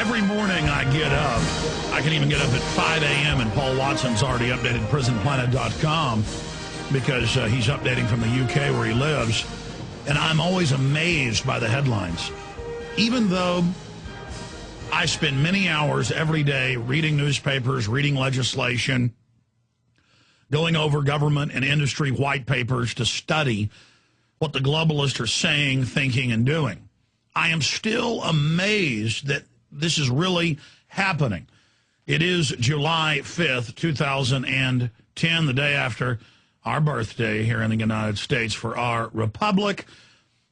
Every morning I get up. I can even get up at 5 a.m. and Paul Watson's already updated prisonplanet.com because he's updating from the UK where he lives. And I'm always amazed by the headlines. Even though I spend many hours every day reading newspapers, reading legislation, going over government and industry white papers to study what the globalists are saying, thinking, and doing, I am still amazed that this is really happening. It is July 5th, 2010, the day after our birthday here in the United States for our republic.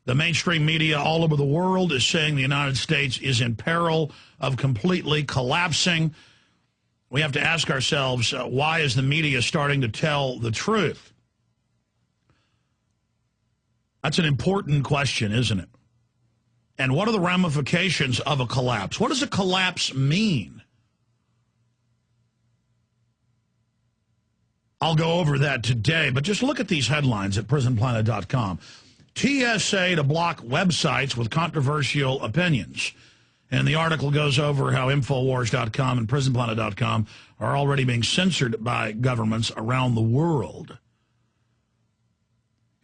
The mainstream media all over the world is saying the United States is in peril of completely collapsing. We have to ask ourselves, why is the media starting to tell the truth? That's an important question, isn't it? And what are the ramifications of a collapse? What does a collapse mean? I'll go over that today, but just look at these headlines at prisonplanet.com. TSA to block websites with controversial opinions. And the article goes over how Infowars.com and prisonplanet.com are already being censored by governments around the world.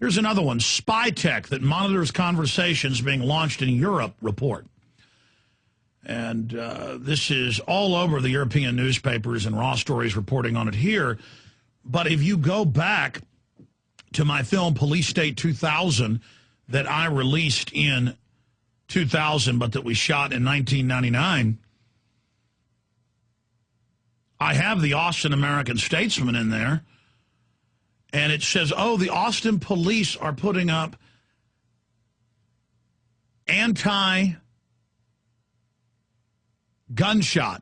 Here's another one. Spy tech that monitors conversations being launched in Europe report. And this is all over the European newspapers, and Raw Stories reporting on it here. But if you go back to my film Police State 2000 that I released in 2000, but that we shot in 1999, I have the Austin American Statesman in there. And it says, oh, the Austin police are putting up anti-gunshot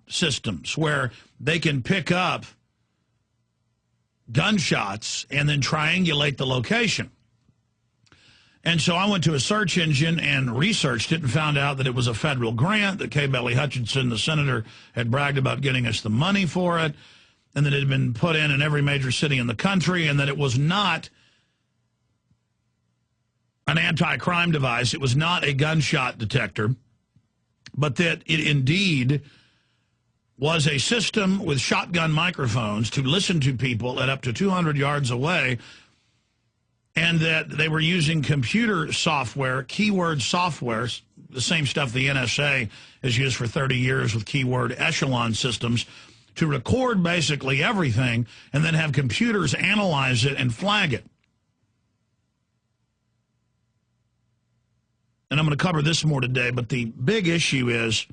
systems where they can pick up gunshots and then triangulate the location. And so I went to a search engine and researched it and found out that it was a federal grant, that Kay Bailey Hutchinson, the senator, had bragged about getting us the money for it, and that it had been put in every major city in the country, and that it was not an anti-crime device. It was not a gunshot detector, but that it indeed was a system with shotgun microphones to listen to people at up to 200 yards away, and that they were using computer software, keyword software, the same stuff the NSA has used for 30 years with keyword echelon systems, to record basically everything and then have computers analyze it and flag it. And I'm going to cover this more today, but the big issue is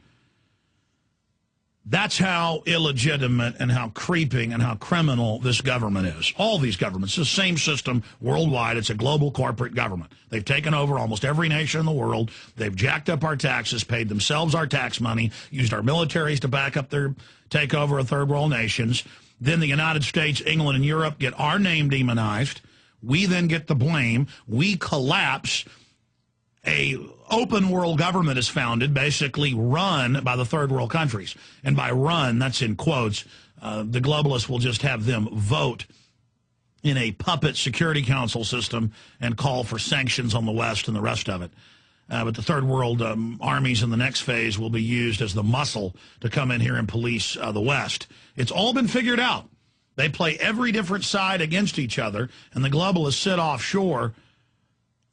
that's how illegitimate and how creeping and how criminal this government is. All these governments, the same system worldwide. It's a global corporate government. They've taken over almost every nation in the world. They've jacked up our taxes, paid themselves our tax money, used our militaries to back up their takeover of third world nations. Then the United States, England, and Europe get our name demonized. We then get the blame. We collapse. A open world government is founded, basically run by the third world countries. And by run, that's in quotes. The globalists will just have them vote in a puppet Security Council system and call for sanctions on the West and the rest of it. But the third world armies in the next phase will be used as the muscle to come in here and police the West. It's all been figured out. They play every different side against each other, and the globalists sit offshore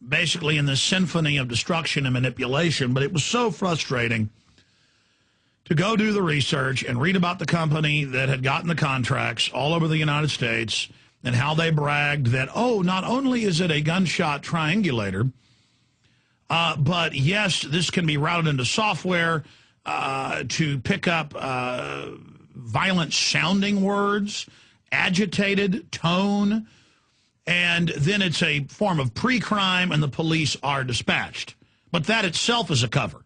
basically in this symphony of destruction and manipulation. But it was so frustrating to go do the research and read about the company that had gotten the contracts all over the United States and how they bragged that, oh, not only is it a gunshot triangulator, but yes, this can be routed into software to pick up violent sounding words, agitated tone, and then it's a form of pre-crime and the police are dispatched. But that itself is a cover.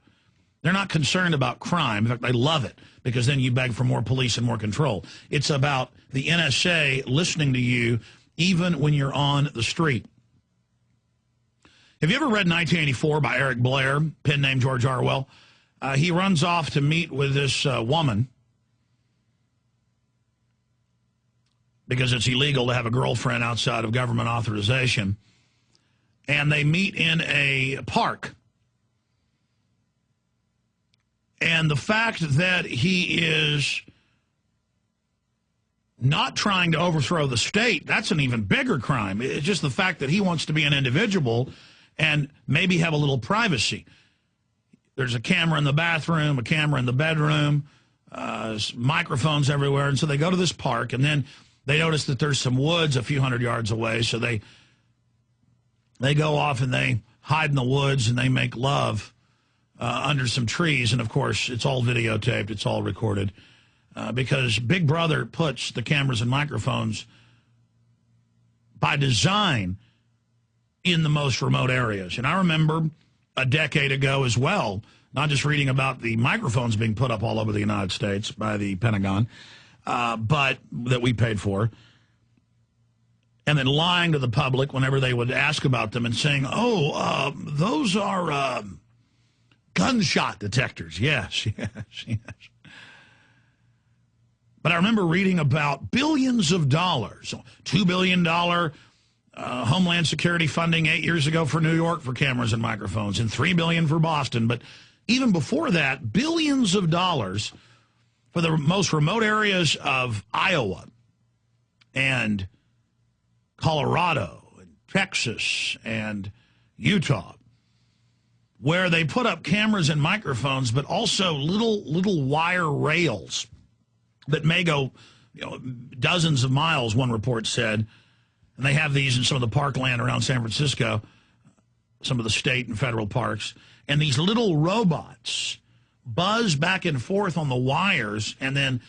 They're not concerned about crime. In fact, they love it because then you beg for more police and more control. It's about the NSA listening to you even when you're on the street. Have you ever read 1984 by Eric Blair, pen name George Orwell? He runs off to meet with this woman because it's illegal to have a girlfriend outside of government authorization. And they meet in a park. And the fact that he is not trying to overthrow the state, that's an even bigger crime. It's just the fact that he wants to be an individual and maybe have a little privacy. There's a camera in the bathroom, a camera in the bedroom, microphones everywhere. And so they go to this park, and then they notice that there's some woods a few hundred yards away. So they go off and they hide in the woods and they make love under some trees. And, of course, it's all videotaped. It's all recorded because Big Brother puts the cameras and microphones by design in the most remote areas. And I remember a decade ago as well, not just reading about the microphones being put up all over the United States by the Pentagon, but that we paid for, and then lying to the public whenever they would ask about them and saying, those are gunshot detectors. Yes, yes, yes. But I remember reading about billions of dollars, $2 billion Homeland Security funding 8 years ago for New York for cameras and microphones, and $3 billion for Boston. But even before that, billions of dollars for the most remote areas of Iowa and Colorado and Texas and Utah, where they put up cameras and microphones, but also little wire rails that may go dozens of miles, one report said. And they have these in some of the parkland around San Francisco, some of the state and federal parks. And these little robots buzz back and forth on the wires and then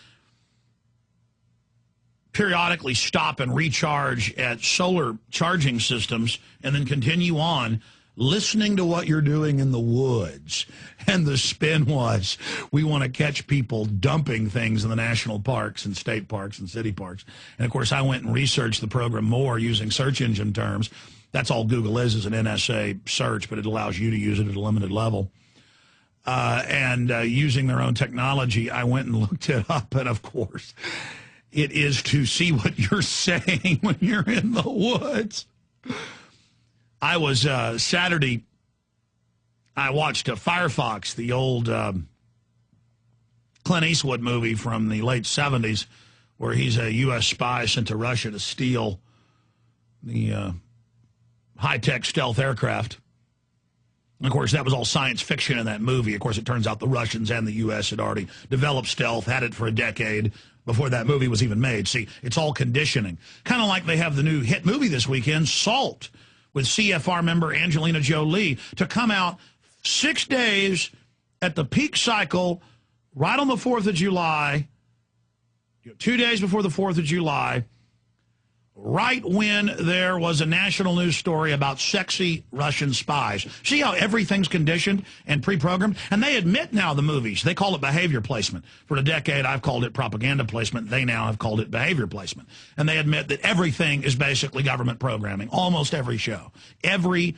periodically stop and recharge at solar charging systems and then continue on listening to what you're doing in the woods. And the spin was, we want to catch people dumping things in the national parks and state parks and city parks. And, of course, I went and researched the program more using search engine terms. That's all Google is an NSA search, but it allows you to use it at a limited level. Using their own technology, I went and looked it up, and, of course, it is to see what you're saying when you're in the woods. I was, Saturday, I watched Firefox, the old Clint Eastwood movie from the late 70s, where he's a U.S. spy sent to Russia to steal the high-tech stealth aircraft. And, of course, that was all science fiction in that movie. Of course, it turns out the Russians and the U.S. had already developed stealth, had it for a decade before that movie was even made. See, it's all conditioning. Kind of like they have the new hit movie this weekend, Salt, with CFR member Angelina Jolie, to come out 6 days at the peak cycle, right on the 4th of July, 2 days before the 4th of July, right when there was a national news story about sexy Russian spies. See how everything's conditioned and pre-programmed? And they admit now, the movies, they call it behavior placement. For a decade, I've called it propaganda placement. They now have called it behavior placement. And they admit that everything is basically government programming, almost every show. Every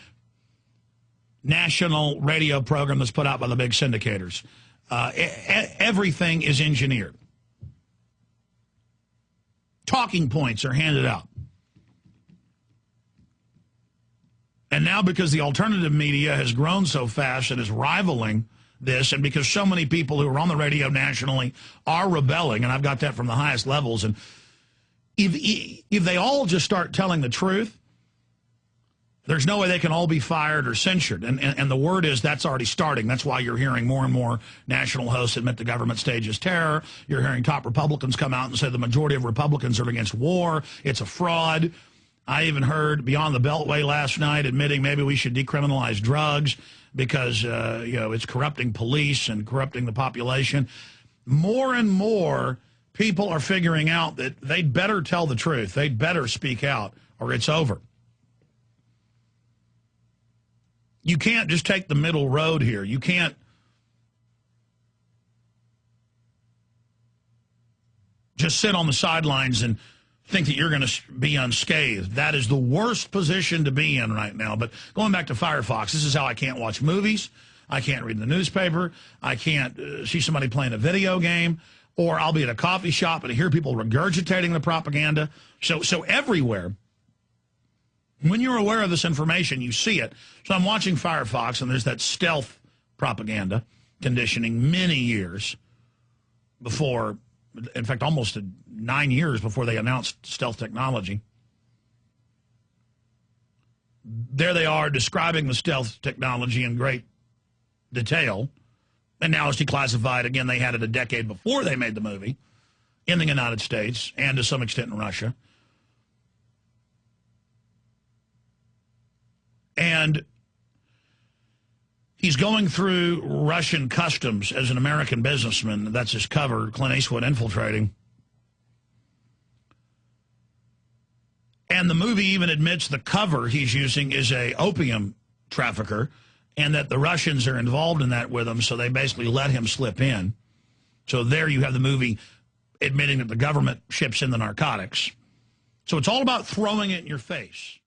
national radio program that's put out by the big syndicators. Everything is engineered. Talking points are handed out. And now, because the alternative media has grown so fast and is rivaling this, and because so many people who are on the radio nationally are rebelling, and I've got that from the highest levels, and if they all just start telling the truth, there's no way they can all be fired or censured. And the word is that's already starting. That's why you're hearing more and more national hosts admit the government stages terror. You're hearing top Republicans come out and say the majority of Republicans are against war. It's a fraud. I even heard Beyond the Beltway last night admitting maybe we should decriminalize drugs because, it's corrupting police and corrupting the population. More and more people are figuring out that they'd better tell the truth. They'd better speak out or it's over. You can't just take the middle road here. You can't just sit on the sidelines and think that you're going to be unscathed. That is the worst position to be in right now. But going back to Firefox, this is how I can't watch movies. I can't read the newspaper. I can't see somebody playing a video game. Or I'll be at a coffee shop and hear people regurgitating the propaganda. So everywhere, when you're aware of this information, you see it. So I'm watching Firefox, and there's that stealth propaganda conditioning many years before, in fact, almost 9 years before they announced stealth technology. There they are describing the stealth technology in great detail. And now it's declassified. Again, they had it a decade before they made the movie in the United States and to some extent in Russia. And he's going through Russian customs as an American businessman. That's his cover, Clint Eastwood infiltrating. And the movie even admits the cover he's using is a opium trafficker and that the Russians are involved in that with him, so they basically let him slip in. So there you have the movie admitting that the government ships in the narcotics. So it's all about throwing it in your face.